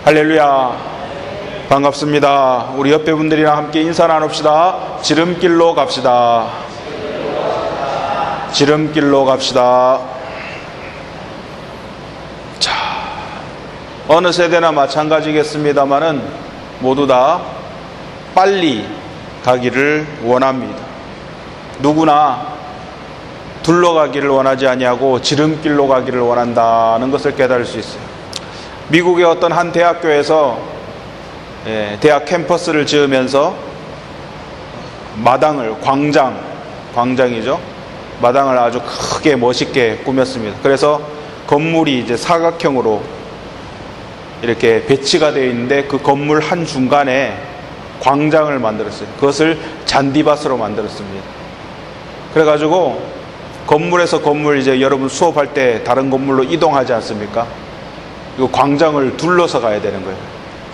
할렐루야, 반갑습니다. 우리 옆에 분들이랑 함께 인사 나눕시다. 지름길로 갑시다. 지름길로 갑시다. 자, 어느 세대나 마찬가지겠습니다만은 모두 다 빨리 가기를 원합니다. 누구나 둘러가기를 원하지 아니하고 지름길로 가기를 원한다는 것을 깨달을 수 있어요. 미국의 어떤 한 대학교에서 대학 캠퍼스를 지으면서 마당을, 광장이죠. 마당을 아주 크게 멋있게 꾸몄습니다. 그래서 건물이 이제 사각형으로 이렇게 배치가 되어 있는데 그 건물 한 중간에 광장을 만들었어요. 그것을 잔디밭으로 만들었습니다. 그래가지고 건물에서 건물, 이제 여러분 수업할 때 다른 건물로 이동하지 않습니까? 이 광장을 둘러서 가야 되는 거예요.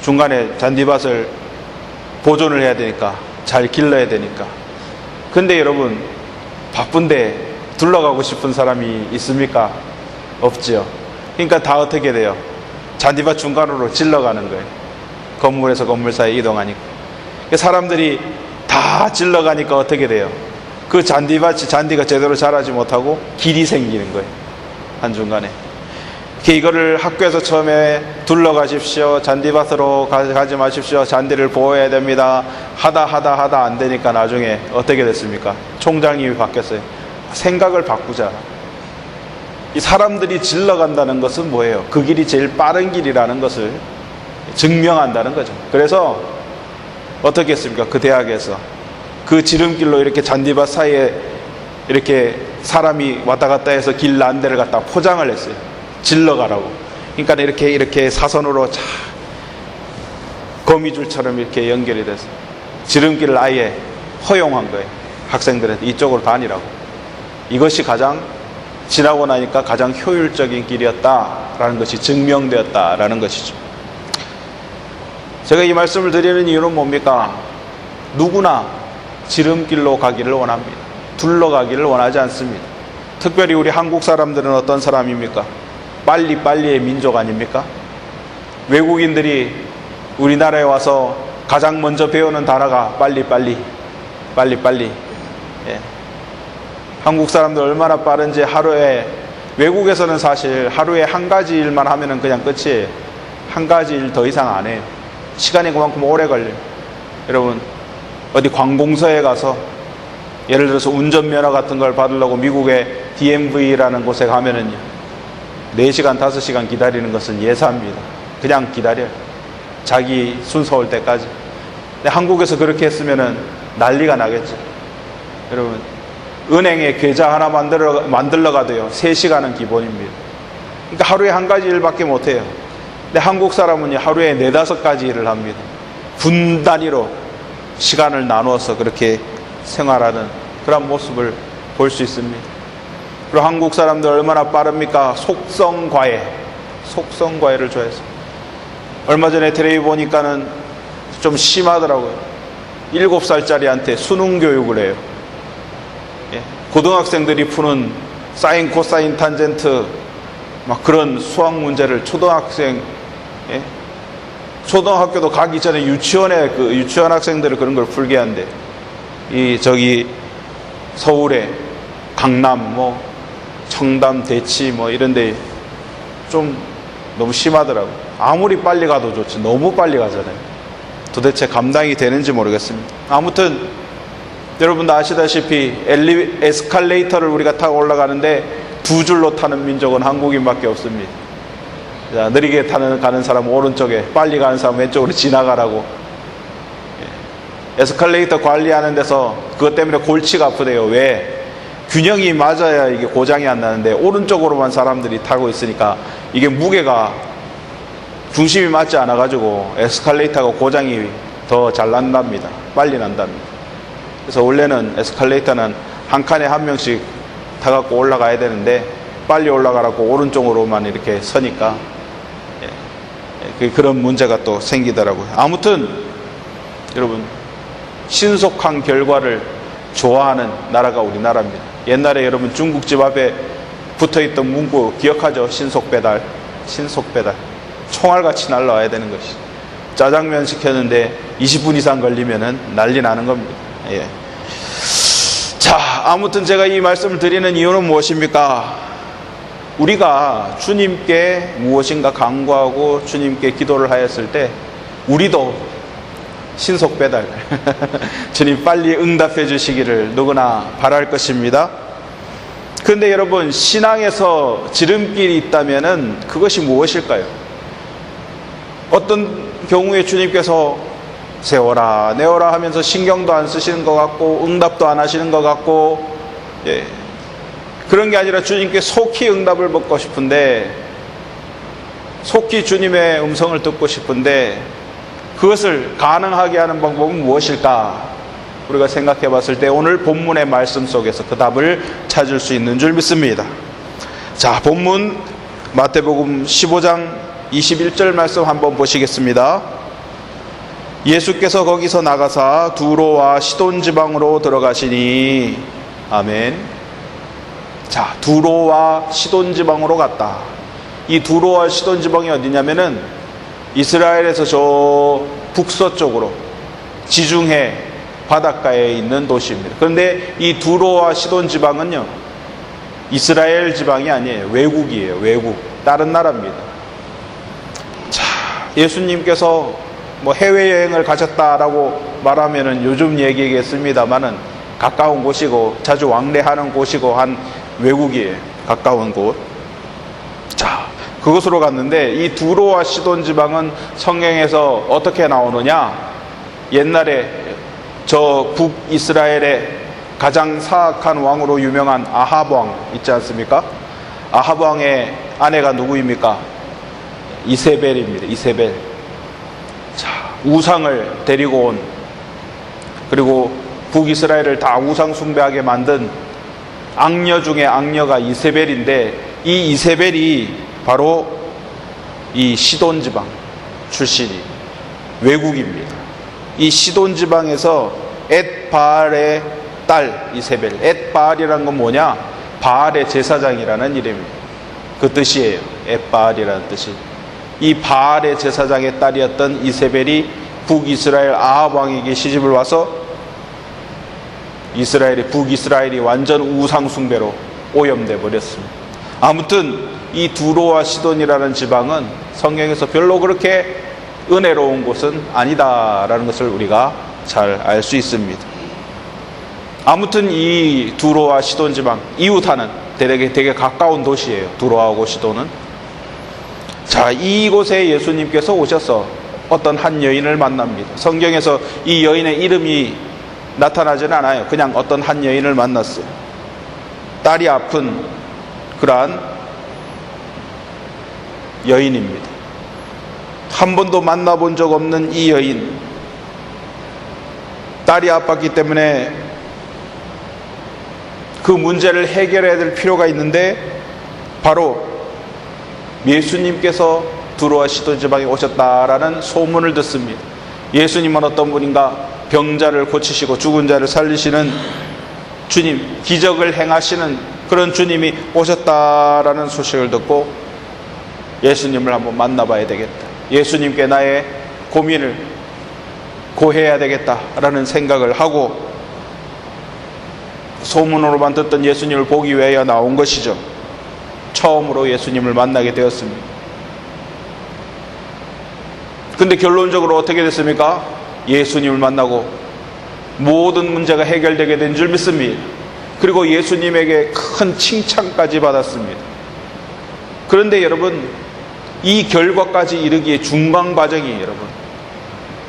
중간에 잔디밭을 보존을 해야 되니까, 잘 길러야 되니까. 근데 여러분, 바쁜데 둘러가고 싶은 사람이 있습니까? 없지요. 그러니까 다 어떻게 돼요? 잔디밭 중간으로 질러가는 거예요. 건물에서 건물 사이에 이동하니까. 사람들이 다 질러가니까 어떻게 돼요? 그 잔디가 제대로 자라지 못하고 길이 생기는 거예요. 한중간에. 이거를 학교에서 처음에 둘러가십시오. 잔디밭으로 가지 마십시오. 잔디를 보호해야 됩니다. 하다 안 되니까 나중에 어떻게 됐습니까? 총장님이 바뀌었어요. 생각을 바꾸자. 이 사람들이 질러간다는 것은 뭐예요? 그 길이 제일 빠른 길이라는 것을 증명한다는 거죠. 그래서 어떻게 했습니까? 그 대학에서 그 지름길로 이렇게 잔디밭 사이에 이렇게 사람이 왔다 갔다 해서 길 난데를 갖다 포장을 했어요. 질러가라고. 그러니까 이렇게 사선으로 쫙 거미줄처럼 이렇게 연결이 돼서 지름길을 아예 허용한 거예요. 학생들한테 이쪽으로 다니라고. 이것이 지나고 나니까 가장 효율적인 길이었다라는 것이 증명되었다라는 것이죠. 제가 이 말씀을 드리는 이유는 뭡니까? 누구나 지름길로 가기를 원합니다. 둘러가기를 원하지 않습니다. 특별히 우리 한국 사람들은 어떤 사람입니까? 빨리의 민족 아닙니까? 외국인들이 우리나라에 와서 가장 먼저 배우는 단어가 빨리. 예. 한국 사람들 얼마나 빠른지 외국에서는 사실 하루에 한 가지 일만 하면은 그냥 끝이에요. 한 가지 일 더 이상 안 해요. 시간이 그만큼 오래 걸려요. 여러분, 어디 관공서에 가서 예를 들어서 운전면허 같은 걸 받으려고 미국의 DMV라는 곳에 가면은요, 4시간, 5시간 기다리는 것은 예사입니다. 그냥 기다려요. 자기 순서 올 때까지. 근데 한국에서 그렇게 했으면은 난리가 나겠죠. 여러분, 은행에 계좌 하나 만들러 가도요, 3시간은 기본입니다. 그러니까 하루에 한 가지 일밖에 못 해요. 근데 한국 사람은 하루에 4-5가지 일을 합니다. 분 단위로 시간을 나누어서 그렇게 생활하는 그런 모습을 볼 수 있습니다. 그리고 한국 사람들 얼마나 빠릅니까? 속성과외를 좋아해서. 얼마 전에 텔레비 보니까는 좀 심하더라고요. 7살짜리한테 수능 교육을 해요. 예. 고등학생들이 푸는 사인, 코사인, 탄젠트 막 그런 수학 문제를 초등학교도 가기 전에 유치원 학생들을 그런 걸 풀게 한대. 서울에 강남, 청담, 대치 이런데 좀 너무 심하더라고요. 아무리 빨리 가도 좋지 너무 빨리 가잖아요. 도대체 감당이 되는지 모르겠습니다. 아무튼 여러분도 아시다시피 에스컬레이터를 우리가 타고 올라가는데 2줄로 타는 민족은 한국인밖에 없습니다. 자, 느리게 가는 사람은 오른쪽에, 빨리 가는 사람은 왼쪽으로 지나가라고. 에스컬레이터 관리하는 데서 그것 때문에 골치가 아프대요. 왜? 균형이 맞아야 이게 고장이 안 나는데 오른쪽으로만 사람들이 타고 있으니까 이게 무게가 중심이 맞지 않아 가지고 에스컬레이터가 고장이 더 잘 난답니다. 빨리 난답니다. 그래서 원래는 에스컬레이터는 한 칸에 한 명씩 타갖고 올라가야 되는데 빨리 올라가라고 오른쪽으로만 이렇게 서니까 그런 문제가 또 생기더라고요. 아무튼 여러분, 신속한 결과를 좋아하는 나라가 우리나라입니다. 옛날에 여러분 중국집 앞에 붙어있던 문구 기억하죠? 신속배달. 총알같이 날라와야 되는 것이죠. 짜장면 시켰는데 20분 이상 걸리면은 난리 나는 겁니다. 예. 자, 아무튼 제가 이 말씀을 드리는 이유는 무엇입니까? 우리가 주님께 무엇인가 간구하고 주님께 기도를 하였을 때 우리도 신속 배달 주님 빨리 응답해 주시기를 누구나 바랄 것입니다. 그런데 여러분, 신앙에서 지름길이 있다면은 그것이 무엇일까요? 어떤 경우에 주님께서 세워라 내어라 하면서 신경도 안 쓰시는 것 같고 응답도 안 하시는 것 같고, 예, 그런 게 아니라 주님께 속히 응답을 받고 싶은데, 속히 주님의 음성을 듣고 싶은데 그것을 가능하게 하는 방법은 무엇일까? 우리가 생각해 봤을 때 오늘 본문의 말씀 속에서 그 답을 찾을 수 있는 줄 믿습니다. 자, 본문 마태복음 15장 21절 말씀 한번 보시겠습니다. 예수께서 거기서 나가사 두로와 시돈 지방으로 들어가시니. 아멘. 자, 두로와 시돈 지방으로 갔다. 이 두로와 시돈 지방이 어디냐면은 이스라엘에서 저 북서쪽으로 지중해 바닷가에 있는 도시입니다. 그런데 이 두로와 시돈 지방은요, 이스라엘 지방이 아니에요. 외국이에요. 외국. 다른 나라입니다. 자, 예수님께서 뭐 해외여행을 가셨다라고 말하면은 요즘 얘기겠습니다만은 가까운 곳이고 자주 왕래하는 곳이고 한 외국이에요. 가까운 곳. 자, 그곳으로 갔는데 이 두로와 시돈 지방은 성경에서 어떻게 나오느냐? 옛날에 저 북이스라엘의 가장 사악한 왕으로 유명한 아합 왕 있지 않습니까? 아합 왕의 아내가 누구입니까? 이세벨입니다. 이세벨. 자, 우상을 데리고 온, 그리고 북이스라엘을 다 우상 숭배하게 만든 악녀 중에 악녀가 이세벨인데, 이 이세벨이 바로 이 시돈 지방 출신이 외국입니다. 이 시돈 지방에서 엣바알의 딸 이세벨. 엣바알이라는 건 뭐냐? 바알의 제사장이라는 이름입니다. 그 뜻이에요. 엣바알이라는 뜻이. 이 바알의 제사장의 딸이었던 이세벨이 북이스라엘 아합 왕에게 시집을 와서 북이스라엘이 완전 우상 숭배로 오염돼 버렸습니다. 아무튼 이 두로와 시돈이라는 지방은 성경에서 별로 그렇게 은혜로운 곳은 아니다라는 것을 우리가 잘 알 수 있습니다. 아무튼 이 두로와 시돈 지방, 이웃하는 되게 가까운 도시예요. 두로하고 시돈은. 자, 이곳에 예수님께서 오셔서 어떤 한 여인을 만납니다. 성경에서 이 여인의 이름이 나타나지는 않아요. 그냥 어떤 한 여인을 만났어요. 딸이 아픈 그러한 여인입니다. 한 번도 만나본 적 없는 이 여인, 딸이 아팠기 때문에 그 문제를 해결해야 될 필요가 있는데, 바로 예수님께서 두로와 시돈 지방에 오셨다라는 소문을 듣습니다. 예수님은 어떤 분인가? 병자를 고치시고 죽은 자를 살리시는 주님, 기적을 행하시는 그런 주님이 오셨다라는 소식을 듣고 예수님을 한번 만나봐야 되겠다, 예수님께 나의 고민을 고해야 되겠다라는 생각을 하고 소문으로만 듣던 예수님을 보기 위하여 나온 것이죠. 처음으로 예수님을 만나게 되었습니다. 근데 결론적으로 어떻게 됐습니까? 예수님을 만나고 모든 문제가 해결되게 된 줄 믿습니다. 그리고 예수님에게 큰 칭찬까지 받았습니다. 그런데 여러분, 이 결과까지 이르기에 중간 과정이 여러분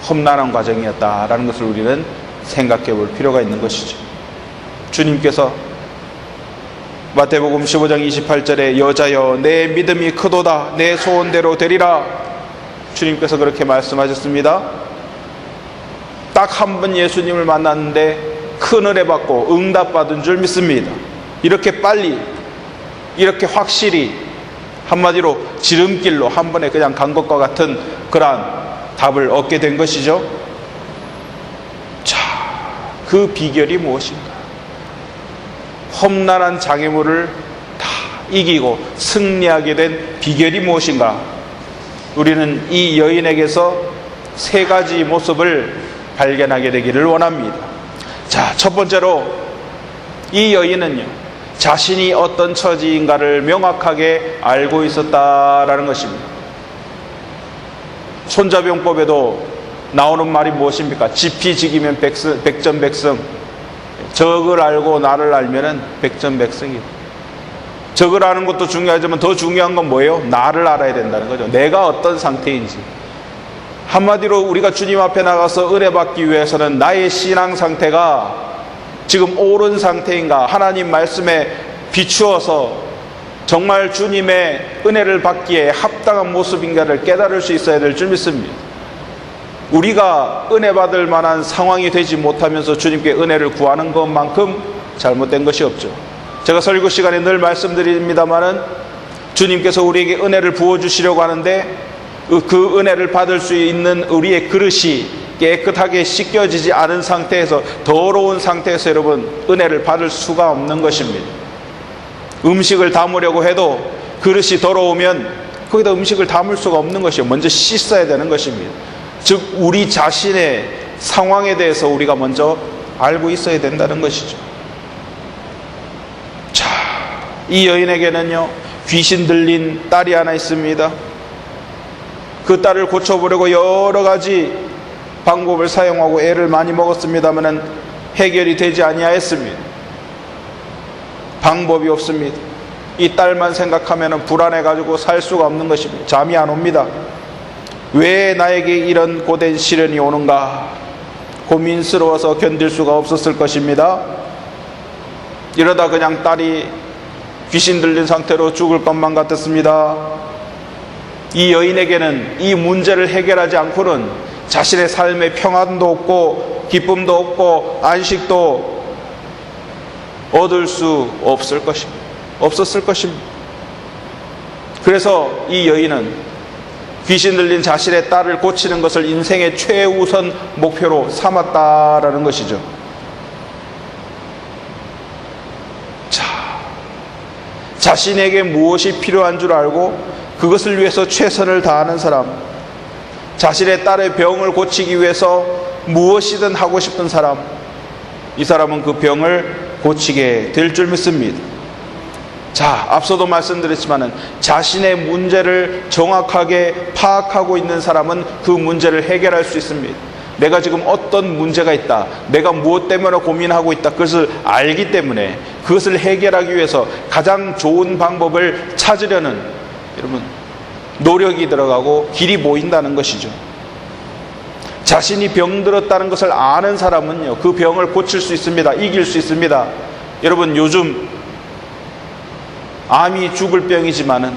험난한 과정이었다라는 것을 우리는 생각해 볼 필요가 있는 것이죠. 주님께서 마태복음 15장 28절에 여자여 내 믿음이 크도다, 내 소원대로 되리라, 주님께서 그렇게 말씀하셨습니다. 딱 한 번 예수님을 만났는데 큰 은혜 받고 응답받은 줄 믿습니다. 이렇게 빨리, 이렇게 확실히, 한마디로 지름길로 한 번에 그냥 간 것과 같은 그러한 답을 얻게 된 것이죠. 자, 그 비결이 무엇인가? 험난한 장애물을 다 이기고 승리하게 된 비결이 무엇인가? 우리는 이 여인에게서 세 가지 모습을 발견하게 되기를 원합니다. 자, 첫 번째로 이 여인은요, 자신이 어떤 처지인가를 명확하게 알고 있었다라는 것입니다. 손자병법에도 나오는 말이 무엇입니까? 지피지기면 백전백승. 적을 알고 나를 알면은 백전백승이에요. 적을 아는 것도 중요하지만 더 중요한 건 뭐예요? 나를 알아야 된다는 거죠. 내가 어떤 상태인지. 한마디로 우리가 주님 앞에 나가서 은혜 받기 위해서는 나의 신앙 상태가 지금 옳은 상태인가, 하나님 말씀에 비추어서 정말 주님의 은혜를 받기에 합당한 모습인가를 깨달을 수 있어야 될 줄 믿습니다. 우리가 은혜 받을 만한 상황이 되지 못하면서 주님께 은혜를 구하는 것만큼 잘못된 것이 없죠. 제가 설교 시간에 늘 말씀드립니다마는 주님께서 우리에게 은혜를 부어주시려고 하는데 그 은혜를 받을 수 있는 우리의 그릇이 깨끗하게 씻겨지지 않은 상태에서, 더러운 상태에서 여러분 은혜를 받을 수가 없는 것입니다. 음식을 담으려고 해도 그릇이 더러우면 거기다 음식을 담을 수가 없는 것이에요. 먼저 씻어야 되는 것입니다. 즉 우리 자신의 상황에 대해서 우리가 먼저 알고 있어야 된다는 것이죠. 자, 이 여인에게는요, 귀신 들린 딸이 하나 있습니다. 그 딸을 고쳐보려고 여러 가지 방법을 사용하고 애를 많이 먹었습니다만 해결이 되지 아니하였습니다. 방법이 없습니다. 이 딸만 생각하면 불안해가지고 살 수가 없는 것입니다. 잠이 안 옵니다. 왜 나에게 이런 고된 시련이 오는가 고민스러워서 견딜 수가 없었을 것입니다. 이러다 그냥 딸이 귀신 들린 상태로 죽을 것만 같았습니다. 이 여인에게는 이 문제를 해결하지 않고는 자신의 삶의 평안도 없고 기쁨도 없고 안식도 얻을 수 없었을 것입니다. 그래서 이 여인은 귀신 들린 자신의 딸을 고치는 것을 인생의 최우선 목표로 삼았다라는 것이죠. 자, 자신에게 무엇이 필요한 줄 알고 그것을 위해서 최선을 다하는 사람, 자신의 딸의 병을 고치기 위해서 무엇이든 하고 싶은 사람, 이 사람은 그 병을 고치게 될 줄 믿습니다. 자, 앞서도 말씀드렸지만은 자신의 문제를 정확하게 파악하고 있는 사람은 그 문제를 해결할 수 있습니다. 내가 지금 어떤 문제가 있다, 내가 무엇 때문에 고민하고 있다, 그것을 알기 때문에 그것을 해결하기 위해서 가장 좋은 방법을 찾으려는 여러분 노력이 들어가고 길이 보인다는 것이죠. 자신이 병들었다는 것을 아는 사람은요, 그 병을 고칠 수 있습니다. 이길 수 있습니다. 여러분 요즘 암이 죽을 병이지만은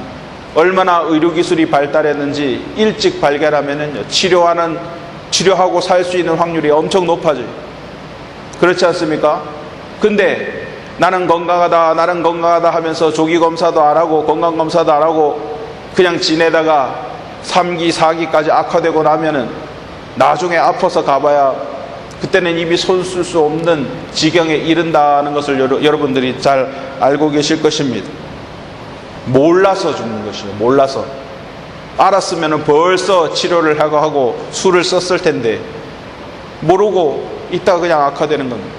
얼마나 의료기술이 발달했는지 일찍 발견하면은요, 치료하고 살 수 있는 확률이 엄청 높아져요. 그렇지 않습니까? 근데 나는 건강하다 하면서 조기검사도 안 하고 건강검사도 안 하고 그냥 지내다가 3기, 4기까지 악화되고 나면은 나중에 아파서 가봐야 그때는 이미 손 쓸 수 없는 지경에 이른다는 것을 여러분들이 잘 알고 계실 것입니다. 몰라서 죽는 것이에요. 몰라서. 알았으면 벌써 치료를 하고 술을 썼을 텐데 모르고 있다가 그냥 악화되는 겁니다.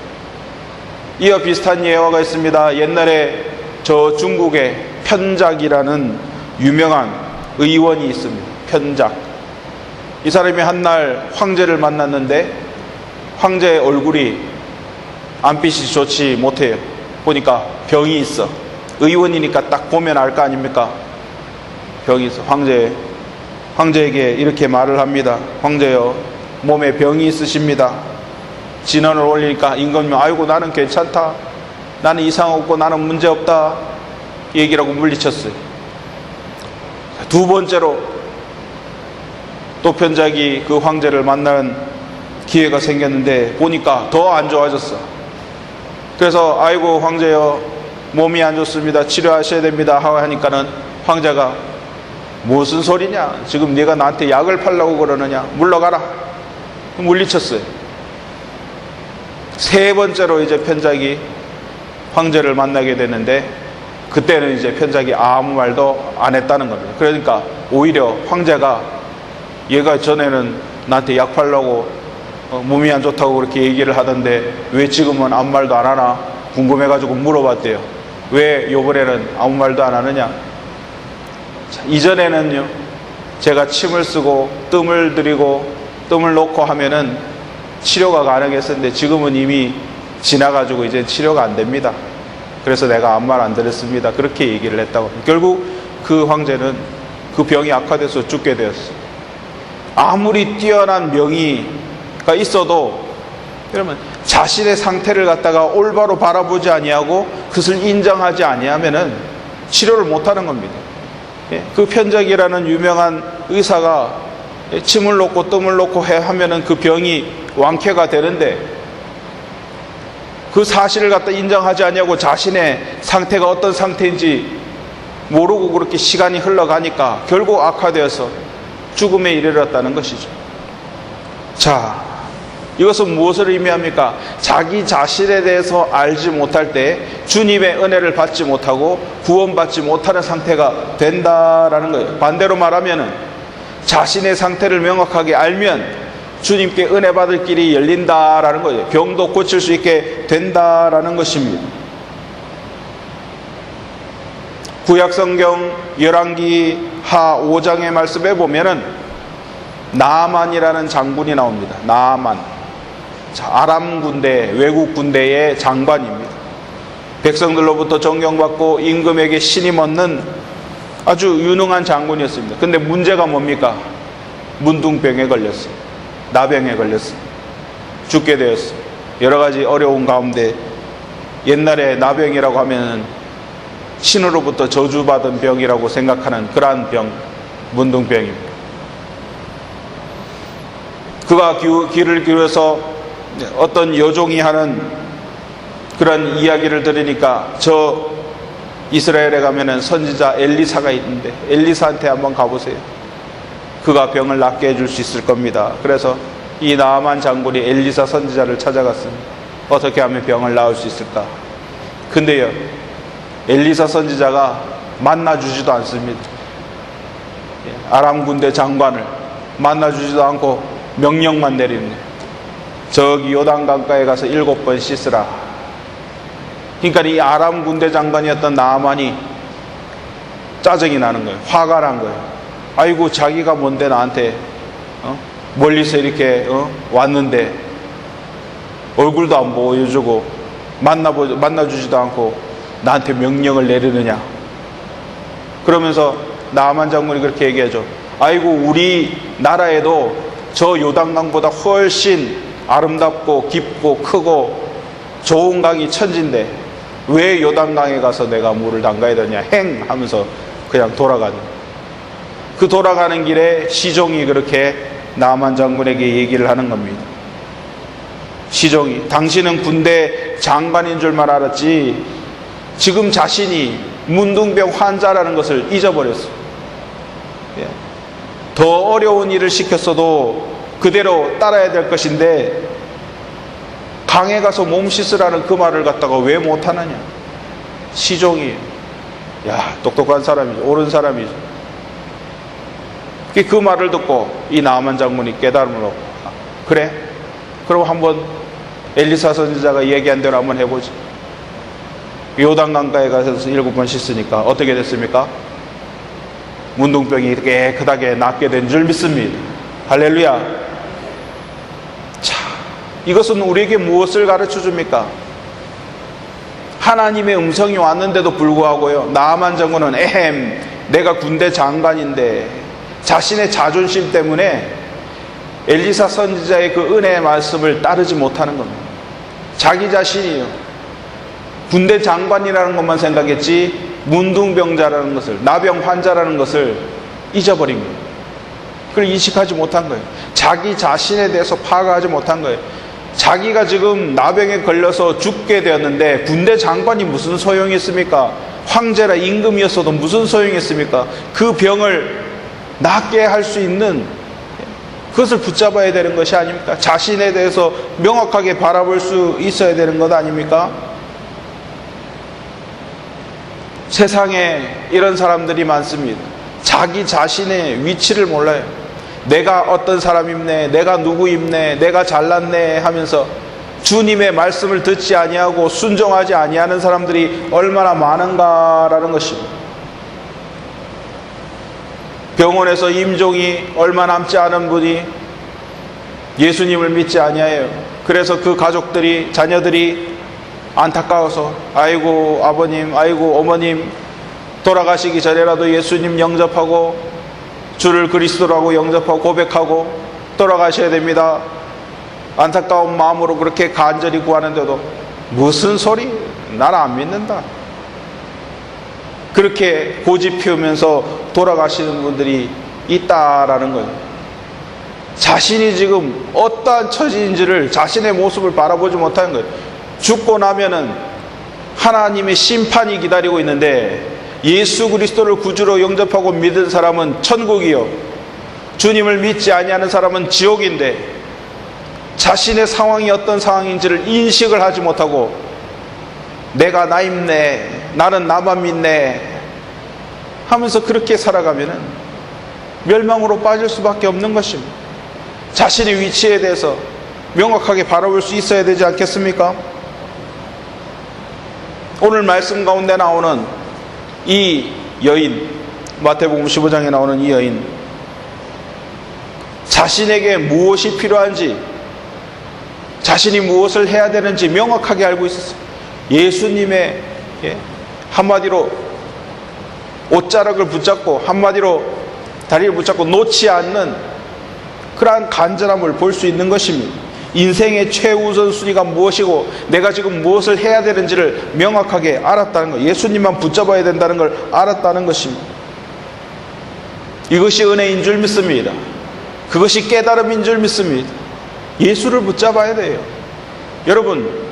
이와 비슷한 예화가 있습니다. 옛날에 저 중국에 편작이라는 유명한 의원이 있습니다. 편작. 이 사람이 한날 황제를 만났는데 황제의 얼굴이 안빛이 좋지 못해요. 보니까 병이 있어. 의원이니까 딱 보면 알 거 아닙니까? 병이 있어. 황제에게 이렇게 말을 합니다. 황제여, 몸에 병이 있으십니다. 진언을 올리니까 임금님, 아이고 나는 괜찮다, 나는 이상 없고 나는 문제 없다, 얘기라고 물리쳤어요. 두 번째로 또 편작이 그 황제를 만나는 기회가 생겼는데 보니까 더 안 좋아졌어. 그래서 아이고 황제여, 몸이 안 좋습니다, 치료하셔야 됩니다 하니까는 황제가 무슨 소리냐, 지금 네가 나한테 약을 팔라고 그러느냐, 물러가라, 물리쳤어요. 세 번째로 이제 편작이 황제를 만나게 되는데 그때는 이제 편작이 아무 말도 안 했다는 겁니다. 그러니까 오히려 황제가 얘가 전에는 나한테 약 팔라고 몸이 안 좋다고 그렇게 얘기를 하던데 왜 지금은 아무 말도 안 하나 궁금해가지고 물어봤대요. 왜 요번에는 아무 말도 안 하느냐. 자, 이전에는요 제가 침을 쓰고 뜸을 들이고 뜸을 놓고 하면은 치료가 가능했었는데 지금은 이미 지나가지고 이제 치료가 안 됩니다. 그래서 내가 아무 말 안 들었습니다. 그렇게 얘기를 했다고. 결국 그 황제는 그 병이 악화돼서 죽게 되었어요. 아무리 뛰어난 명의가 있어도 그러면 자신의 상태를 갖다가 올바로 바라보지 아니하고 그것을 인정하지 아니하면은 치료를 못하는 겁니다. 그 편작이라는 유명한 의사가 침을 놓고 뜸을 놓고 하면은 그 병이 완쾌가 되는데 그 사실을 갖다 인정하지 아니하고 자신의 상태가 어떤 상태인지 모르고 그렇게 시간이 흘러가니까 결국 악화되어서 죽음에 이르렀다는 것이죠. 자, 이것은 무엇을 의미합니까? 자기 자신에 대해서 알지 못할 때 주님의 은혜를 받지 못하고 구원받지 못하는 상태가 된다라는 거예요. 반대로 말하면 자신의 상태를 명확하게 알면 주님께 은혜 받을 길이 열린다라는 거예요. 병도 고칠 수 있게 된다라는 것입니다. 구약성경 열왕기 하 5장의 말씀에 보면은 나아만이라는 장군이 나옵니다. 나아만. 자, 아람 군대, 외국 군대의 장관입니다. 백성들로부터 존경받고 임금에게 신임 얻는 아주 유능한 장군이었습니다. 근데 문제가 뭡니까? 문둥병에 걸렸어요. 나병에 걸렸어요. 죽게 되었어요. 여러 가지 어려운 가운데 옛날에 나병이라고 하면 신으로부터 저주받은 병이라고 생각하는 그러한 병, 문둥병입니다. 그가 귀를 기울여서 어떤 여종이 하는 그런 이야기를 들으니까 저 이스라엘에 가면은 선지자 엘리사가 있는데 엘리사한테 한번 가보세요. 그가 병을 낫게 해줄 수 있을 겁니다. 그래서 이 나아만 장군이 엘리사 선지자를 찾아갔습니다. 어떻게 하면 병을 나을 수 있을까? 근데요, 엘리사 선지자가 만나주지도 않습니다. 아람 군대 장관을 만나주지도 않고 명령만 내리는 거예요. 저기 요단 강가에 가서 7번 씻으라. 그러니까 이 아람 군대 장관이었던 나아만이 짜증이 나는 거예요. 화가 난 거예요. 아이고 자기가 뭔데 나한테 멀리서 이렇게 왔는데 얼굴도 안 보여주고 만나주지도 않고 나한테 명령을 내리느냐. 그러면서 나아만 장군이 그렇게 얘기하죠. 아이고 우리 나라에도 저 요단강보다 훨씬 아름답고 깊고 크고 좋은 강이 천지인데 왜 요단강에 가서 내가 물을 담가야 되냐 행 하면서 그냥 돌아가는. 그 돌아가는 길에 시종이 그렇게 나아만 장군에게 얘기를 하는 겁니다. 시종이 당신은 군대 장관인 줄만 알았지 지금 자신이 문둥병 환자라는 것을 잊어버렸어. 더 어려운 일을 시켰어도 그대로 따라야 될 것인데 강에 가서 몸 씻으라는 그 말을 갖다가 왜 못하느냐. 시종이 야 똑똑한 사람이죠. 옳은 사람이죠. 그 말을 듣고 이 나아만 장군이 깨달음을 얻고 그래? 그럼 한번 엘리사 선지자가 얘기한 대로 한번 해보지. 요단강가에 가서 7번 씻으니까 어떻게 됐습니까? 문둥병이 깨끗하게 낫게 된 줄 믿습니다. 할렐루야. 자, 이것은 우리에게 무엇을 가르쳐 줍니까? 하나님의 음성이 왔는데도 불구하고요, 나아만 장군은 에헴 내가 군대 장관인데 자신의 자존심 때문에 엘리사 선지자의 그 은혜의 말씀을 따르지 못하는 겁니다. 자기 자신이요, 군대 장관이라는 것만 생각했지 문둥병자라는 것을, 나병 환자라는 것을 잊어버린 거예요. 그걸 인식하지 못한 거예요. 자기 자신에 대해서 파악하지 못한 거예요. 자기가 지금 나병에 걸려서 죽게 되었는데 군대 장관이 무슨 소용이 있습니까? 황제라 임금이었어도 무슨 소용이 있습니까? 그 병을 낫게 할 수 있는 그것을 붙잡아야 되는 것이 아닙니까? 자신에 대해서 명확하게 바라볼 수 있어야 되는 것 아닙니까? 세상에 이런 사람들이 많습니다. 자기 자신의 위치를 몰라요. 내가 어떤 사람입네, 내가 누구입네, 내가 잘났네 하면서 주님의 말씀을 듣지 아니하고 순종하지 아니하는 사람들이 얼마나 많은가라는 것입니다. 병원에서 임종이 얼마 남지 않은 분이 예수님을 믿지 아니하여요. 그래서 그 가족들이, 자녀들이 안타까워서 아이고 아버님, 아이고 어머님, 돌아가시기 전에라도 예수님 영접하고 주를 그리스도라고 영접하고 고백하고 돌아가셔야 됩니다. 안타까운 마음으로 그렇게 간절히 구하는데도 무슨 소리? 나는 안 믿는다. 그렇게 고집 피우면서 돌아가시는 분들이 있다라는 거예요. 자신이 지금 어떠한 처지인지를, 자신의 모습을 바라보지 못하는 거예요. 죽고 나면은 하나님의 심판이 기다리고 있는데 예수 그리스도를 구주로 영접하고 믿은 사람은 천국이요, 주님을 믿지 아니하는 사람은 지옥인데 자신의 상황이 어떤 상황인지를 인식을 하지 못하고 내가 나 있네, 나는 나만 믿네 하면서 그렇게 살아가면은 멸망으로 빠질 수밖에 없는 것입니다. 자신의 위치에 대해서 명확하게 바라볼 수 있어야 되지 않겠습니까? 오늘 말씀 가운데 나오는 이 여인, 마태복음 15장에 나오는 이 여인, 자신에게 무엇이 필요한지, 자신이 무엇을 해야 되는지 명확하게 알고 있었어요. 예수님의 한마디로 옷자락을 붙잡고, 한마디로 다리를 붙잡고 놓지 않는 그러한 간절함을 볼 수 있는 것입니다. 인생의 최우선순위가 무엇이고 내가 지금 무엇을 해야 되는지를 명확하게 알았다는 것, 예수님만 붙잡아야 된다는 걸 알았다는 것입니다. 이것이 은혜인 줄 믿습니다. 그것이 깨달음인 줄 믿습니다. 예수를 붙잡아야 돼요. 여러분,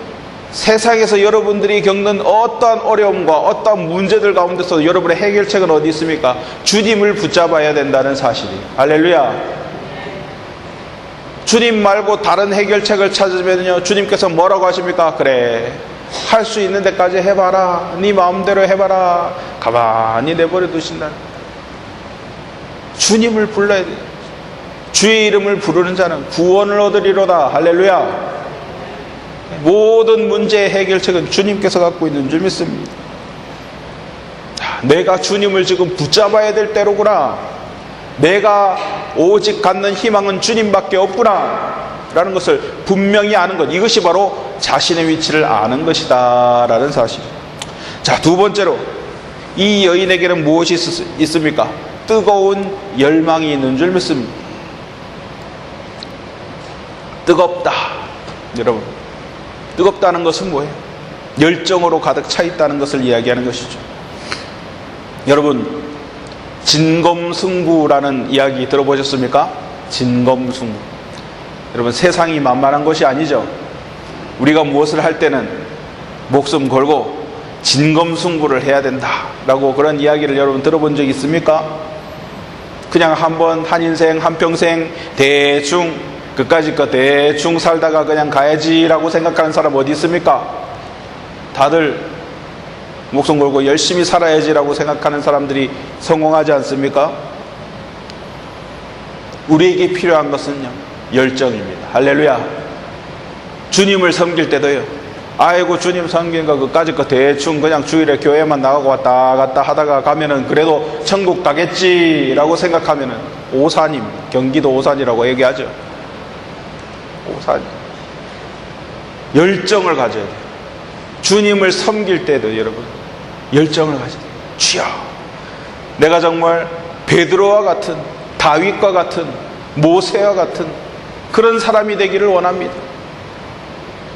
세상에서 여러분들이 겪는 어떠한 어려움과 어떠한 문제들 가운데서 여러분의 해결책은 어디 있습니까? 주님을 붙잡아야 된다는 사실이에요. 할렐루야. 주님 말고 다른 해결책을 찾으면요, 주님께서 뭐라고 하십니까? 그래, 할 수 있는 데까지 해봐라, 네 마음대로 해봐라, 가만히 내버려 두신다. 주님을 불러야 돼요. 주의 이름을 부르는 자는 구원을 얻으리로다. 할렐루야. 모든 문제의 해결책은 주님께서 갖고 있는 줄 믿습니다. 내가 주님을 지금 붙잡아야 될 때로구나, 내가 오직 갖는 희망은 주님밖에 없구나 라는 것을 분명히 아는 것, 이것이 바로 자신의 위치를 아는 것이다 라는 사실. 자, 두 번째로 이 여인에게는 무엇이 있습니까? 뜨거운 열망이 있는 줄 믿습니다. 뜨겁다. 여러분, 뜨겁다는 것은 뭐예요? 열정으로 가득 차 있다는 것을 이야기하는 것이죠. 여러분, 진검승부라는 이야기 들어보셨습니까? 진검승부. 여러분, 세상이 만만한 것이 아니죠. 우리가 무엇을 할 때는 목숨 걸고 진검승부를 해야 된다라고 그런 이야기를 여러분 들어본 적 있습니까? 그냥 한번 한 인생 한평생 대충 그까짓 거 대충 살다가 그냥 가야지라고 생각하는 사람 어디 있습니까? 다들 목숨 걸고 열심히 살아야지라고 생각하는 사람들이 성공하지 않습니까? 우리에게 필요한 것은요, 열정입니다. 할렐루야. 주님을 섬길 때도요, 아이고 주님 섬기는 거 그까짓 거 대충 그냥 주일에 교회만 나가고 왔다 갔다 하다가 가면은 그래도 천국 가겠지라고 생각하면은 오산입니다. 경기도 오산이라고 얘기하죠. 오산. 열정을 가져야 돼요. 주님을 섬길 때도 여러분 열정을 가져야 돼요. 주여, 내가 정말 베드로와 같은, 다윗과 같은, 모세와 같은 그런 사람이 되기를 원합니다.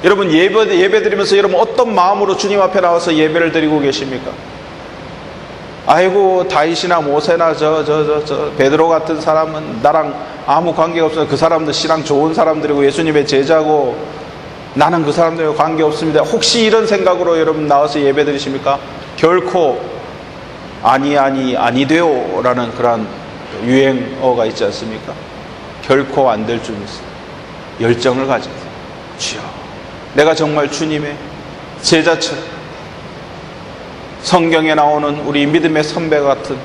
여러분, 예배 드리면서 여러분 어떤 마음으로 주님 앞에 나와서 예배를 드리고 계십니까? 아이고 다윗이나 모세나 저 베드로 같은 사람은 나랑 아무 관계가 없어요. 그 사람들 신앙 좋은 사람들이고 예수님의 제자고 나는 그 사람들과 관계없습니다. 혹시 이런 생각으로 여러분 나와서 예배 드리십니까? 결코 아니 돼요 라는 그런 유행어가 있지 않습니까? 결코 안 될 줄 믿습니다. 열정을 가져야 돼요. 주여, 내가 정말 주님의 제자처럼 성경에 나오는 우리 믿음의 선배 같은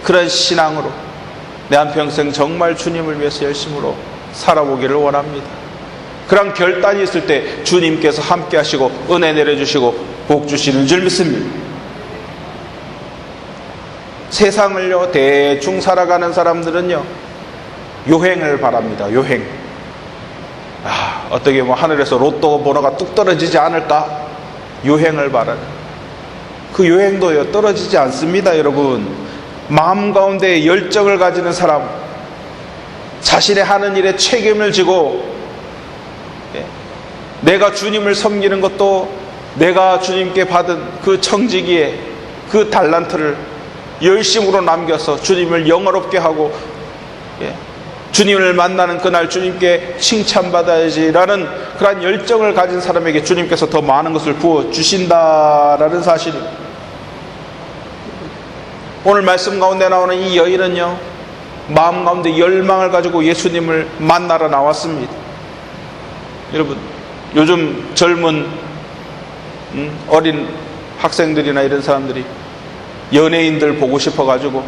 그런 신앙으로 내 한평생 정말 주님을 위해서 열심으로 살아보기를 원합니다. 그런 결단이 있을 때 주님께서 함께 하시고 은혜 내려주시고 복 주시는 줄 믿습니다. 세상을요 대충 살아가는 사람들은요 요행을 바랍니다. 요행. 어떻게 뭐 하늘에서 로또 번호가 뚝 떨어지지 않을까? 요행을 바라는. 그 요행도요 떨어지지 않습니다. 여러분, 마음 가운데 열정을 가지는 사람, 자신의 하는 일에 책임을 지고 내가 주님을 섬기는 것도 내가 주님께 받은 그 청지기에 그 달란트를 열심으로 남겨서 주님을 영화롭게 하고 주님을 만나는 그날 주님께 칭찬받아야지라는 그런 열정을 가진 사람에게 주님께서 더 많은 것을 부어주신다라는 사실입니다. 오늘 말씀 가운데 나오는 이 여인은요 마음 가운데 열망을 가지고 예수님을 만나러 나왔습니다. 여러분, 요즘 젊은 어린 학생들이나 이런 사람들이 연예인들 보고 싶어가지고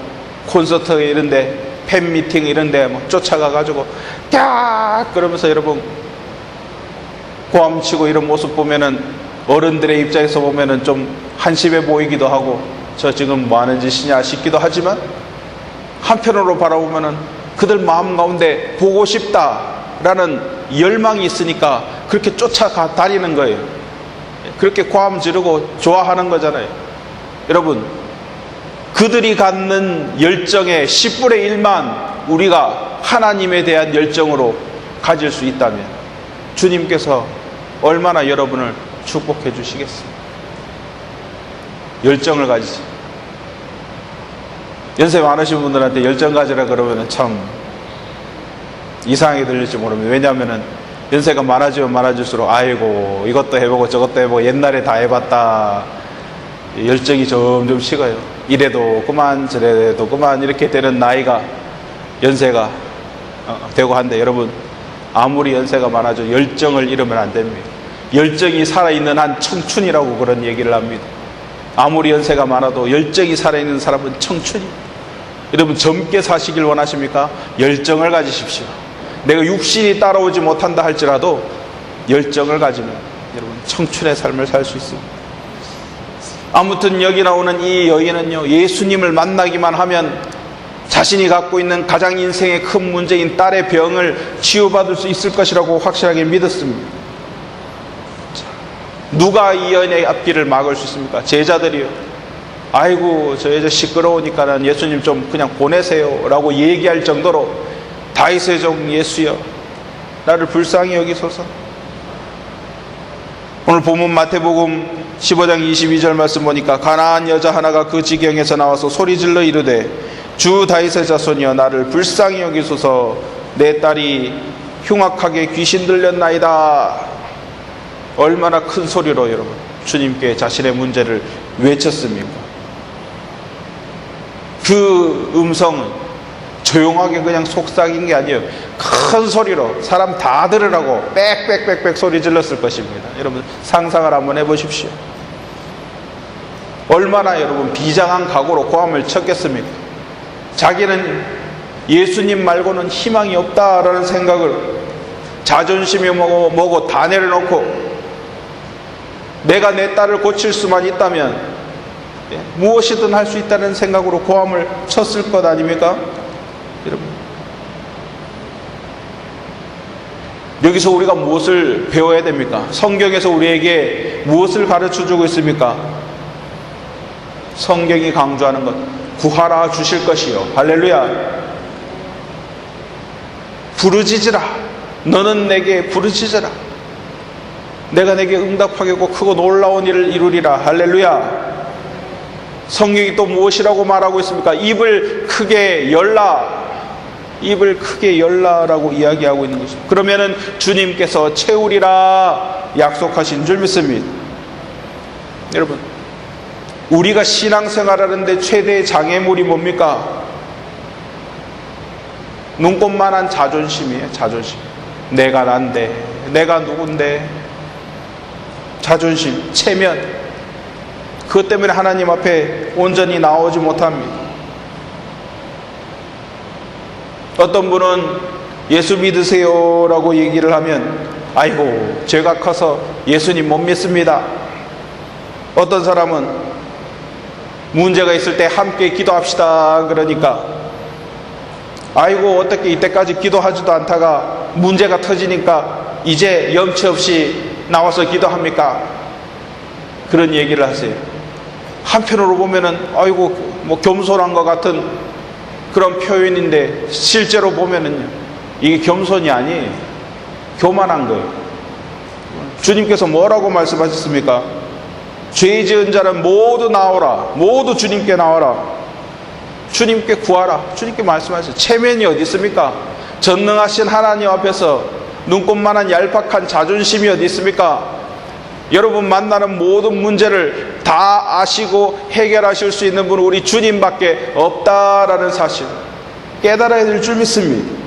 콘서트 이런데 팬미팅 이런데 뭐 쫓아가가지고 야 그러면서 여러분 고함치고 이런 모습 보면은 어른들의 입장에서 보면은 좀 한심해 보이기도 하고 저 지금 뭐 하는 짓이냐 싶기도 하지만 한편으로 바라보면은 그들 마음 가운데 보고 싶다라는 열망이 있으니까 그렇게 쫓아가 다니는 거예요. 그렇게 고함 지르고 좋아하는 거잖아요. 여러분, 그들이 갖는 열정의 10분의 1만 우리가 하나님에 대한 열정으로 가질 수 있다면 주님께서 얼마나 여러분을 축복해 주시겠습니까? 열정을 가지지. 연세 많으신 분들한테 열정 가지라 그러면 참 이상하게 들릴지 모릅니다. 왜냐하면 연세가 많아지면 많아질수록 아이고 이것도 해보고 저것도 해보고 옛날에 다 해봤다, 열정이 점점 식어요. 이래도 그만 저래도 그만 이렇게 되는 나이가 연세가 되고 한데, 여러분 아무리 연세가 많아져 열정을 잃으면 안 됩니다. 열정이 살아있는 한 청춘이라고 그런 얘기를 합니다. 아무리 연세가 많아도 열정이 살아있는 사람은 청춘입니다. 여러분, 젊게 사시길 원하십니까? 열정을 가지십시오. 내가 육신이 따라오지 못한다 할지라도 열정을 가지면 여러분 청춘의 삶을 살 수 있습니다. 아무튼 여기 나오는 이 여인은요, 예수님을 만나기만 하면 자신이 갖고 있는 가장 인생의 큰 문제인 딸의 병을 치유받을 수 있을 것이라고 확실하게 믿었습니다. 누가 이 여인의 앞길을 막을 수 있습니까? 제자들이요. 아이고 저 여자 시끄러우니까는 예수님 좀 그냥 보내세요 라고 얘기할 정도로 다윗의 종 예수여 나를 불쌍히 여기소서. 오늘 본문 마태복음 15장 22절 말씀 보니까 가나안 여자 하나가 그 지경에서 나와서 소리질러 이르되 주 다윗의 자손이여 나를 불쌍히 여기소서, 내 딸이 흉악하게 귀신 들렸나이다. 얼마나 큰 소리로 여러분 주님께 자신의 문제를 외쳤습니까? 그 음성은 조용하게 그냥 속삭인 게 아니에요. 큰 소리로 사람 다 들으라고 빽빽빽빽 소리 질렀을 것입니다. 여러분 상상을 한번 해보십시오. 얼마나 여러분 비장한 각오로 고함을 쳤겠습니까? 자기는 예수님 말고는 희망이 없다라는 생각을, 자존심이 뭐고 다 내려놓고 내가 내 딸을 고칠 수만 있다면 무엇이든 할 수 있다는 생각으로 고함을 쳤을 것 아닙니까? 여러분, 여기서 우리가 무엇을 배워야 됩니까? 성경에서 우리에게 무엇을 가르쳐주고 있습니까? 성경이 강조하는 것, 구하라 주실 것이요, 할렐루야. 부르짖으라, 너는 내게 부르짖으라, 내가 내게 응답하겠고 크고 놀라운 일을 이루리라, 할렐루야. 성경이 또 무엇이라고 말하고 있습니까? 입을 크게 열라, 입을 크게 열라라고 이야기하고 있는 것입니다. 그러면은 주님께서 채우리라 약속하신 줄 믿습니다. 여러분, 우리가 신앙생활하는데 최대의 장애물이 뭡니까? 눈꽃만한 자존심이에요. 자존심. 내가 난데, 내가 누군데, 자존심, 체면. 그것 때문에 하나님 앞에 온전히 나오지 못합니다. 어떤 분은 예수 믿으세요 라고 얘기를 하면 아이고 제가 커서 예수님 못 믿습니다. 어떤 사람은 문제가 있을 때 함께 기도합시다 그러니까 아이고 어떻게 이때까지 기도하지도 않다가 문제가 터지니까 이제 염치 없이 나와서 기도합니까? 그런 얘기를 하세요. 한편으로 보면은 아이고 뭐 겸손한 것 같은 그런 표현인데 실제로 보면은요 이게 겸손이 아니에요. 교만한 거예요. 주님께서 뭐라고 말씀하셨습니까? 죄 지은 자는 모두 나오라. 모두 주님께 나와라. 주님께 구하라. 주님께 말씀하셨어요. 체면이 어디 있습니까? 전능하신 하나님 앞에서 눈꽃만한 얄팍한 자존심이 어디 있습니까? 여러분 만나는 모든 문제를 다 아시고 해결하실 수 있는 분은 우리 주님밖에 없다라는 사실 깨달아야 될 줄 믿습니다.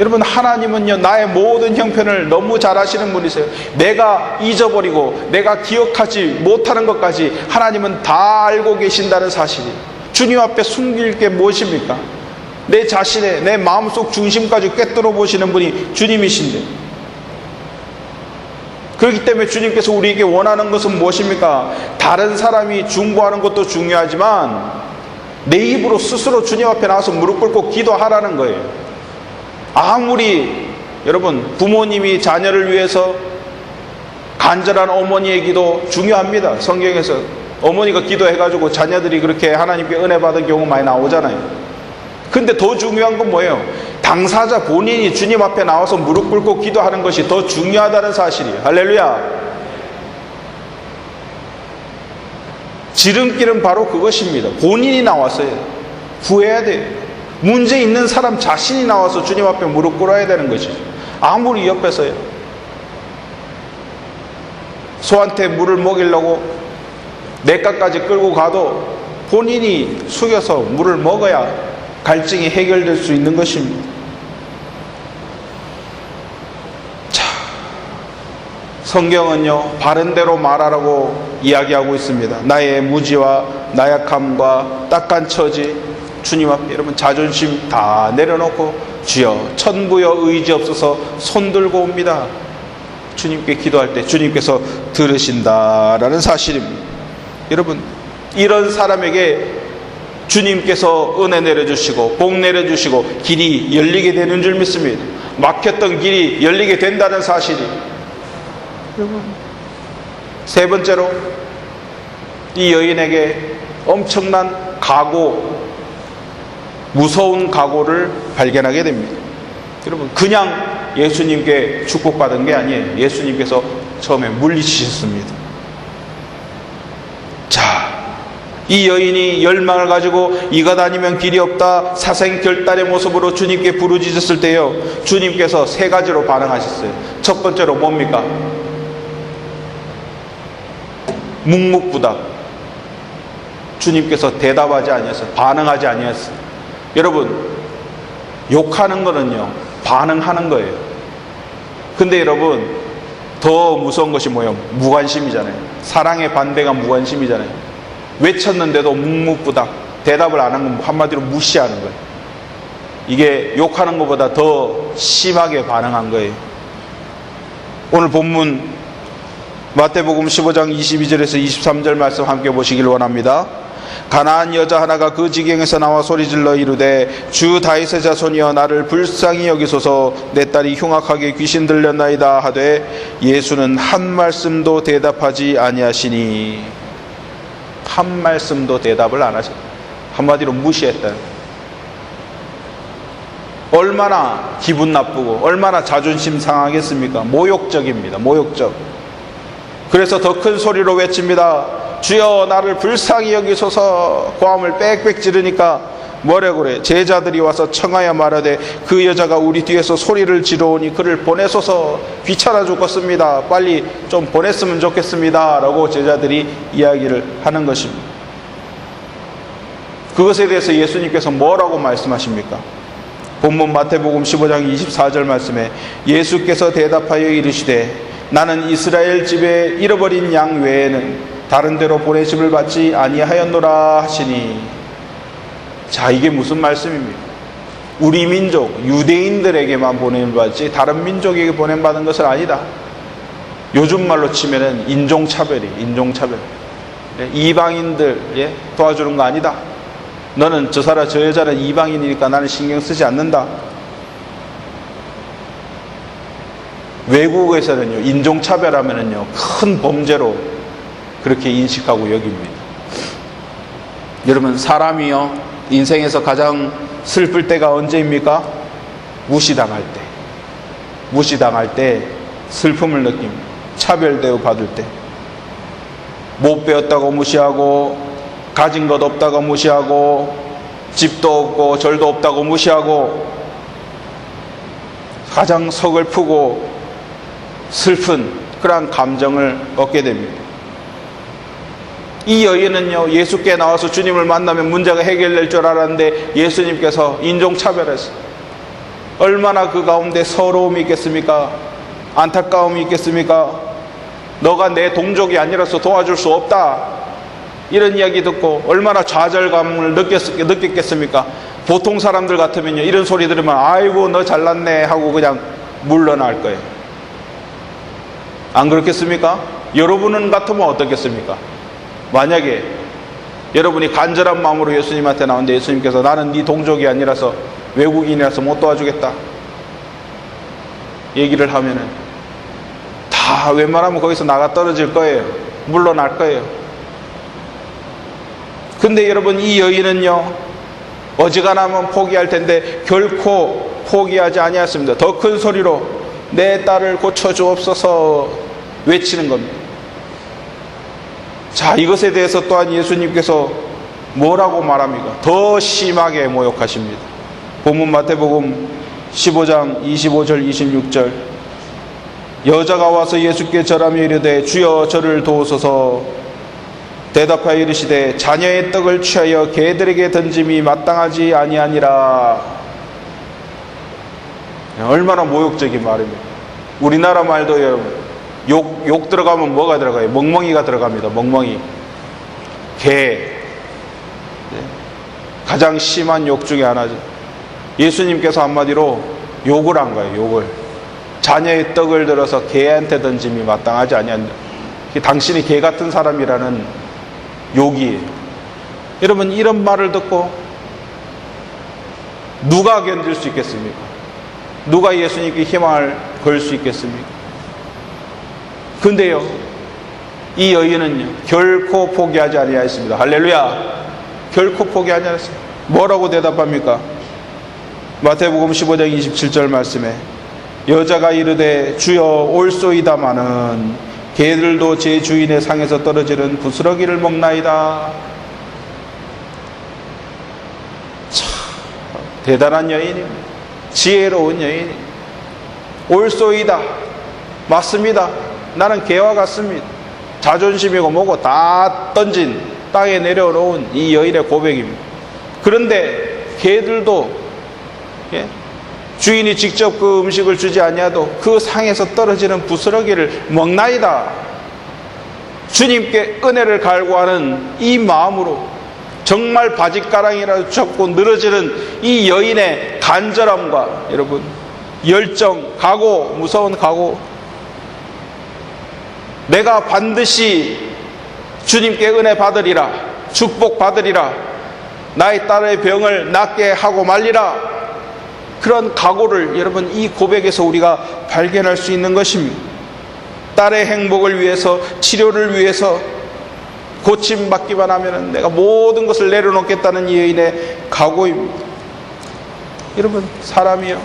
여러분 하나님은요 나의 모든 형편을 너무 잘 아시는 분이세요. 내가 잊어버리고 내가 기억하지 못하는 것까지 하나님은 다 알고 계신다는 사실이 주님 앞에 숨길 게 무엇입니까? 내 자신의 내 마음속 중심까지 꿰뚫어 보시는 분이 주님이신데 그렇기 때문에 주님께서 우리에게 원하는 것은 무엇입니까? 다른 사람이 중보하는 것도 중요하지만 내 입으로 스스로 주님 앞에 나와서 무릎 꿇고 기도하라는 거예요. 아무리 여러분 부모님이 자녀를 위해서 간절한 어머니의 기도 중요합니다. 성경에서 어머니가 기도해가지고 자녀들이 그렇게 하나님께 은혜 받은 경우 많이 나오잖아요. 근데 더 중요한 건 뭐예요? 당사자 본인이 주님 앞에 나와서 무릎 꿇고 기도하는 것이 더 중요하다는 사실이에요. 할렐루야. 지름길은 바로 그것입니다. 본인이 나왔어요. 구해야 돼요. 문제 있는 사람 자신이 나와서 주님 앞에 무릎 꿇어야 되는 것이죠. 아무리 옆에서요 소한테 물을 먹이려고 냇가까지 끌고 가도 본인이 숙여서 물을 먹어야 갈증이 해결될 수 있는 것입니다. 자, 성경은요 바른 대로 말하라고 이야기하고 있습니다. 나의 무지와 나약함과 딱한 처지 주님 앞에 여러분 자존심 다 내려놓고 주여 천부여 의지 없어서 손들고 옵니다. 주님께 기도할 때 주님께서 들으신다라는 사실입니다. 여러분 이런 사람에게 주님께서 은혜 내려주시고 복 내려주시고 길이 열리게 되는 줄 믿습니다. 막혔던 길이 열리게 된다는 사실이 여러분 세 번째로 이 여인에게 엄청난 각오 무서운 각오를 발견하게 됩니다. 여러분 그냥 예수님께 축복받은 게 아니에요. 예수님께서 처음에 물리치셨습니다. 자, 이 여인이 열망을 가지고 이가 다니면 길이 없다 사생결단의 모습으로 주님께 부르짖었을 때요 주님께서 세 가지로 반응하셨어요. 첫 번째로 뭡니까? 묵묵부답. 주님께서 대답하지 아니었어요. 반응하지 아니었어요. 여러분 욕하는 거는요 반응하는 거예요. 근데 여러분 더 무서운 것이 뭐예요? 무관심이잖아요. 사랑의 반대가 무관심이잖아요. 외쳤는데도 묵묵부답 대답을 안 한 건 한마디로 무시하는 거예요. 이게 욕하는 것보다 더 심하게 반응한 거예요. 오늘 본문 마태복음 15장 22절에서 23절 말씀 함께 보시길 원합니다. 가나안 여자 하나가 그 지경에서 나와 소리질러 이르되 주 다윗의 자손이여 나를 불쌍히 여기소서 내 딸이 흉악하게 귀신 들렸나이다 하되 예수는 한 말씀도 대답하지 아니하시니 한 말씀도 대답을 안 하셨다. 한마디로 무시했다. 얼마나 기분 나쁘고 얼마나 자존심 상하겠습니까? 모욕적입니다. 모욕적. 그래서 더 큰 소리로 외칩니다. 주여 나를 불쌍히 여기소서. 고함을 빽빽 지르니까 뭐라고 그래? 제자들이 와서 청하여 말하되 그 여자가 우리 뒤에서 소리를 지르오니 그를 보내소서. 귀찮아 죽겠습니다. 빨리 좀 보냈으면 좋겠습니다 라고 제자들이 이야기를 하는 것입니다. 그것에 대해서 예수님께서 뭐라고 말씀하십니까? 본문 마태복음 15장 24절 말씀에 예수께서 대답하여 이르시되 나는 이스라엘 집에 잃어버린 양 외에는 다른 데로 보내심을 받지 아니하였노라 하시니. 자, 이게 무슨 말씀입니까? 우리 민족 유대인들에게만 보냄을 받지 다른 민족에게 보냄받은 것은 아니다. 요즘 말로 치면은 인종차별. 이방인들 도와주는 거 아니다. 너는 저 여자는 이방인이니까 나는 신경 쓰지 않는다. 외국에서는요, 인종차별하면은요, 큰 범죄로 그렇게 인식하고 여깁니다. 여러분, 사람이요, 인생에서 가장 슬플 때가 언제입니까? 무시당할 때 슬픔을 느낍니다. 차별 대우받을 때. 못 배웠다고 무시하고, 가진 것 없다고 무시하고, 집도 없고 절도 없다고 무시하고, 가장 서글프고 슬픈 그러한 감정을 얻게 됩니다. 이 여인은요, 예수께 나와서 주님을 만나면 문제가 해결될 줄 알았는데 예수님께서 인종차별했어요. 얼마나 그 가운데 서러움이 있겠습니까? 안타까움이 있겠습니까? 너가 내 동족이 아니라서 도와줄 수 없다, 이런 이야기 듣고 얼마나 좌절감을 느꼈겠습니까? 보통 사람들 같으면요, 이런 소리 들으면 아이고 너 잘났네 하고 그냥 물러날 거예요. 안 그렇겠습니까? 여러분은 같으면 어떻겠습니까? 만약에 여러분이 간절한 마음으로 예수님한테 나오는데 예수님께서 나는 네 동족이 아니라서 외국인이라서 못 도와주겠다 얘기를 하면은 다 웬만하면 거기서 나가 떨어질 거예요. 물러날 거예요. 근데 여러분, 이 여인은요, 어지간하면 포기할 텐데 결코 포기하지 아니했습니다. 더 큰 소리로 내 딸을 고쳐주옵소서 외치는 겁니다. 자, 이것에 대해서 또한 예수님께서 뭐라고 말합니까? 더 심하게 모욕하십니다. 본문 마태복음 15장 25절 26절. 여자가 와서 예수께 절하며 이르되 주여 저를 도우소서. 대답하여 이르시되 자녀의 떡을 취하여 개들에게 던짐이 마땅하지 아니하니라. 얼마나 모욕적인 말입니다. 우리나라 말도 여러분, 욕 들어가면 뭐가 들어가요? 멍멍이가 들어갑니다. 멍멍이. 개. 가장 심한 욕 중에 하나죠. 예수님께서 한마디로 욕을 한 거예요. 욕을. 자녀의 떡을 들어서 개한테 던짐이 마땅하지 아니하니라. 당신이 개 같은 사람이라는 욕이에요. 여러분, 이런 말을 듣고 누가 견딜 수 있겠습니까? 누가 예수님께 희망을 걸 수 있겠습니까? 근데요, 이 여인은요, 결코 포기하지 아니하였습니다. 할렐루야. 결코 포기하지 않았습니다. 뭐라고 대답합니까? 마태복음 15장 27절 말씀에 여자가 이르되 주여 올소이다마는 개들도 제 주인의 상에서 떨어지는 부스러기를 먹나이다. 참 대단한 여인입니다. 지혜로운 여인. 올소이다. 맞습니다. 나는 개와 같습니다. 자존심이고 뭐고 다 던진 땅에 내려놓은 이 여인의 고백입니다. 그런데 개들도 주인이 직접 그 음식을 주지 아니하도 그 상에서 떨어지는 부스러기를 먹나이다. 주님께 은혜를 갈구하는 이 마음으로 정말 바짓가랑이라도 쳤고 늘어지는 이 여인의 간절함과 여러분 열정, 각오, 무서운 각오. 내가 반드시 주님께 은혜 받으리라, 축복 받으리라, 나의 딸의 병을 낫게 하고 말리라. 그런 각오를 여러분 이 고백에서 우리가 발견할 수 있는 것입니다. 딸의 행복을 위해서, 치료를 위해서 고침받기만 하면 내가 모든 것을 내려놓겠다는 이 여인의 각오입니다. 여러분, 사람이요,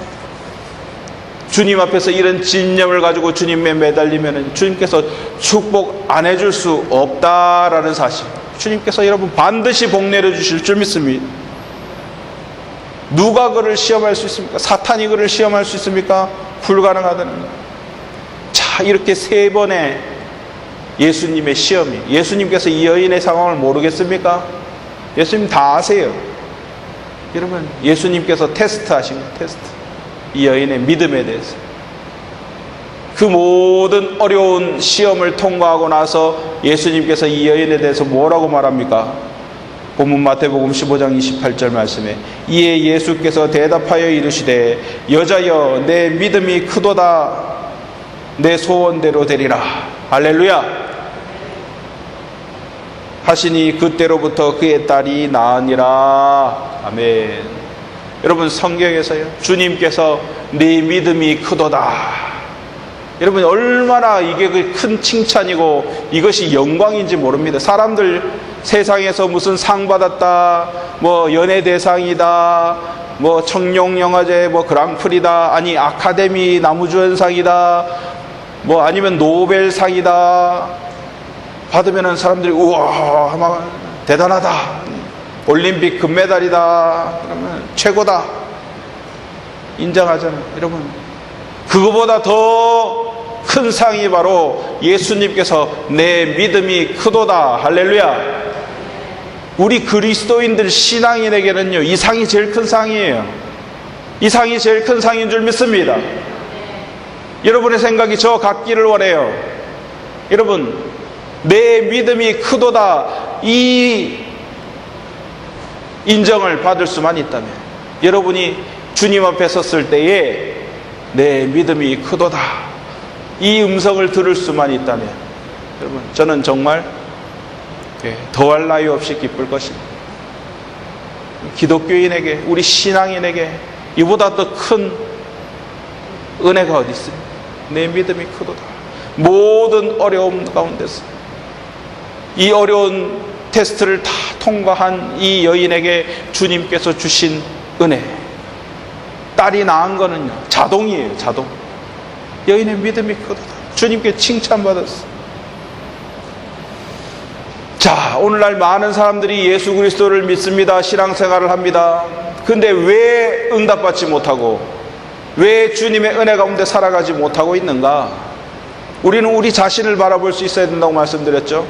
주님 앞에서 이런 진념을 가지고 주님에 매달리면 주님께서 축복 안 해줄 수 없다라는 사실, 주님께서 여러분 반드시 복 내려주실 줄 믿습니다. 누가 그를 시험할 수 있습니까? 사탄이 그를 시험할 수 있습니까? 불가능하다는 것. 자, 이렇게 세 번의 예수님의 시험이, 예수님께서 이 여인의 상황을 모르겠습니까? 예수님 다 아세요. 여러분, 예수님께서 테스트 하신 거예요. 테스트. 이 여인의 믿음에 대해서. 그 모든 어려운 시험을 통과하고 나서 예수님께서 이 여인에 대해서 뭐라고 말합니까? 본문 마태복음 15장 28절 말씀에 이에 예수께서 대답하여 이르시되 여자여 내 믿음이 크도다 내 소원대로 되리라. 할렐루야. 하시니 그때로부터 그의 딸이 나으니라. 아멘. 여러분, 성경에서요, 주님께서 네 믿음이 크도다. 여러분, 얼마나 이게 큰 칭찬이고 이것이 영광인지 모릅니다. 사람들 세상에서 무슨 상 받았다, 뭐 연예대상이다, 뭐 청룡영화제 뭐 그랑프리다, 아니 아카데미 나무주연상이다, 뭐 아니면 노벨상이다 받으면은 사람들이 우와 막 대단하다, 올림픽 금메달이다 그러면 최고다 인정하잖아요. 여러분, 그거보다 더 큰 상이 바로 예수님께서 내 믿음이 크도다. 할렐루야. 우리 그리스도인들 신앙인에게는요, 이 상이 제일 큰 상이에요. 이 상이 제일 큰 상인 줄 믿습니다. 여러분의 생각이 저 같기를 원해요. 여러분, 내 믿음이 크도다, 이 인정을 받을 수만 있다면, 여러분이 주님 앞에 섰을 때에 내 믿음이 크도다, 이 음성을 들을 수만 있다면, 여러분, 저는 정말 더할 나위 없이 기쁠 것입니다. 기독교인에게, 우리 신앙인에게 이보다 더 큰 은혜가 어디 있습니까? 내 믿음이 크도다. 모든 어려움 가운데서 이 어려운 테스트를 다 통과한 이 여인에게 주님께서 주신 은혜, 딸이 낳은 거는요 자동이에요. 자동. 여인의 믿음이 크도다. 주님께 칭찬받았어. 자, 오늘날 많은 사람들이 예수 그리스도를 믿습니다. 신앙생활을 합니다. 근데 왜 응답받지 못하고, 왜 주님의 은혜 가운데 살아가지 못하고 있는가? 우리는 우리 자신을 바라볼 수 있어야 된다고 말씀드렸죠.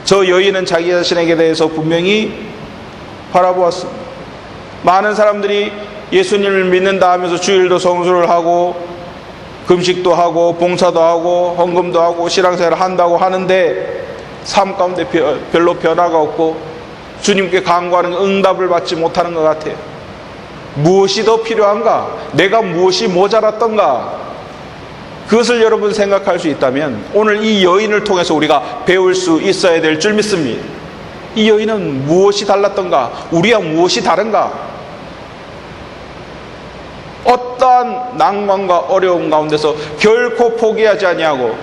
저 여인은 자기 자신에게 대해서 분명히 바라보았습니다. 많은 사람들이 예수님을 믿는다 하면서 주일도 성수를 하고 금식도 하고 봉사도 하고 헌금도 하고 신앙생활을 한다고 하는데 삶 가운데 별로 변화가 없고 주님께 간구하는 응답을 받지 못하는 것 같아요. 무엇이 더 필요한가? 내가 무엇이 모자랐던가? 그것을 여러분 생각할 수 있다면 오늘 이 여인을 통해서 우리가 배울 수 있어야 될 줄 믿습니다. 이 여인은 무엇이 달랐던가? 우리와 무엇이 다른가? 어떠한 난관과 어려움 가운데서 결코 포기하지 아니하고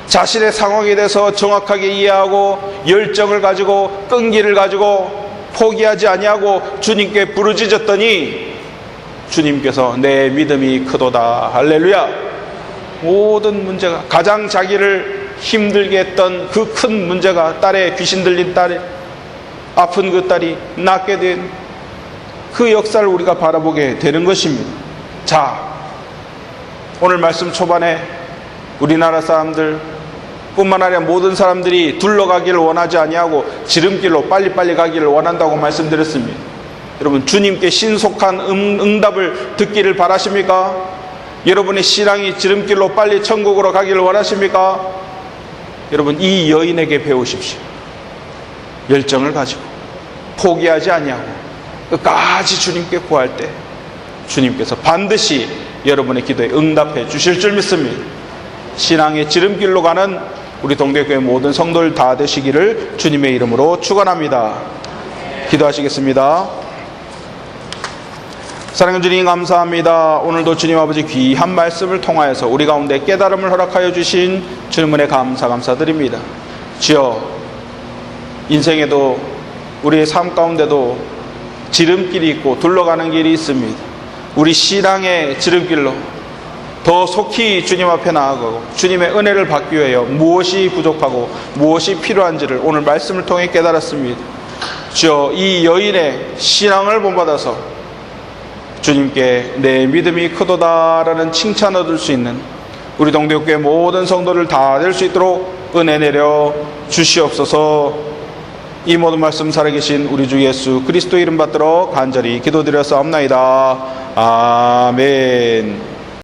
자신의 상황에 대해서 정확하게 이해하고 열정을 가지고 끈기를 가지고 포기하지 아니하고 주님께 부르짖었더니 주님께서 내 믿음이 크도다. 할렐루야. 모든 문제가, 가장 자기를 힘들게 했던 그 큰 문제가, 딸의 귀신 들린 딸, 아픈 그 딸이 낫게 된 그 역사를 우리가 바라보게 되는 것입니다. 자, 오늘 말씀 초반에 우리나라 사람들 뿐만 아니라 모든 사람들이 둘러가기를 원하지 아니하고 지름길로 빨리빨리 가기를 원한다고 말씀드렸습니다. 여러분, 주님께 신속한 응답을 듣기를 바라십니까? 여러분의 신앙이 지름길로 빨리 천국으로 가기를 원하십니까? 여러분, 이 여인에게 배우십시오. 열정을 가지고 포기하지 아니하고 끝까지 주님께 구할 때 주님께서 반드시 여러분의 기도에 응답해 주실 줄 믿습니다. 신앙의 지름길로 가는 우리 동대교회 모든 성도들 다 되시기를 주님의 이름으로 축원합니다. 기도하시겠습니다. 사랑하는 주님, 감사합니다. 오늘도 주님 아버지 귀한 말씀을 통하여서 우리 가운데 깨달음을 허락하여 주신 주님 은혜 감사드립니다. 주여, 인생에도 우리의 삶 가운데도 지름길이 있고 둘러가는 길이 있습니다. 우리 신앙의 지름길로 더 속히 주님 앞에 나아가고 주님의 은혜를 받기 위하여 무엇이 부족하고 무엇이 필요한지를 오늘 말씀을 통해 깨달았습니다. 주여, 이 여인의 신앙을 본받아서 주님께 내 믿음이 크도다라는 칭찬 얻을 수 있는 우리 동대교회 모든 성도를 다 될 수 있도록 은혜 내려 주시옵소서. 이 모든 말씀 살아계신 우리 주 예수 그리스도 이름 받들어 간절히 기도드렸사옵나이다. 아멘.